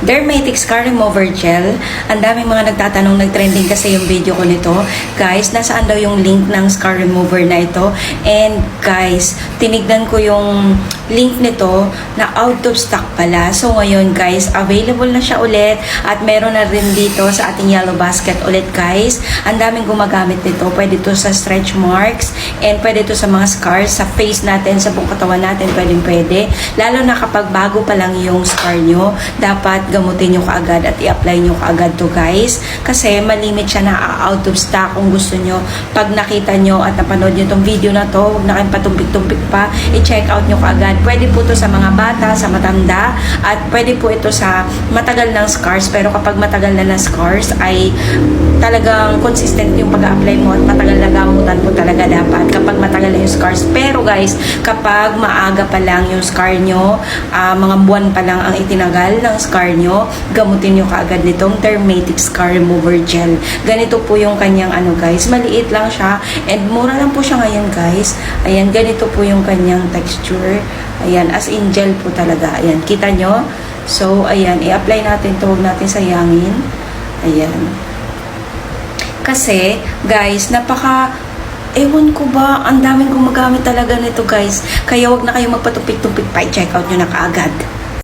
Dermatic Scar Remover Gel. Ang daming mga nagtatanong, nag-trending kasi yung video ko nito. Guys, nasaan daw yung link ng scar remover na ito? And guys, tinignan ko yung link nito na out of stock pala. So ngayon guys, available na siya ulit at meron na rin dito sa ating yellow basket ulit guys. Ang daming gumagamit nito. Pwede to sa stretch marks and pwede to sa mga scars sa face natin, sa buong katawan natin, pwede. Lalo na kapag bago pa lang yung scar nyo, dapat gamutin nyo kaagad at i-apply nyo kaagad to guys. Kasi malimit siya na out of stock. Kung gusto nyo, pag nakita nyo at napanood nyo tong video na to, huwag na kayong patumpik-tumpik pa, i-check out nyo kaagad. Pwede po to sa mga bata, sa matanda, at pwede po ito sa matagal ng scars. Pero kapag matagal na ng scars, ay talagang consistent yung pag-apply mo at matagal na gamutan po talaga dapat kapag matagal na yung scars. Pero guys, kapag maaga pa lang yung scar nyo, mga buwan pa lang ang itinagal ng scar nyo, gamutin nyo kaagad nitong Dermatic Scar Remover Gel. Ganito po yung kanyang guys, maliit lang siya and mura lang po siya ngayon guys. Ayan, ganito po yung kanyang texture. Ayan, as in gel po talaga. Ayan, kita nyo? So, ayan, i-apply natin ito, huwag natin sayangin. Ayan. Kasi, guys, ewan ko ba, ang daming gumagamit talaga nito guys. Kaya wag na kayong magpatupik-tupik pa, i-check out nyo na kaagad.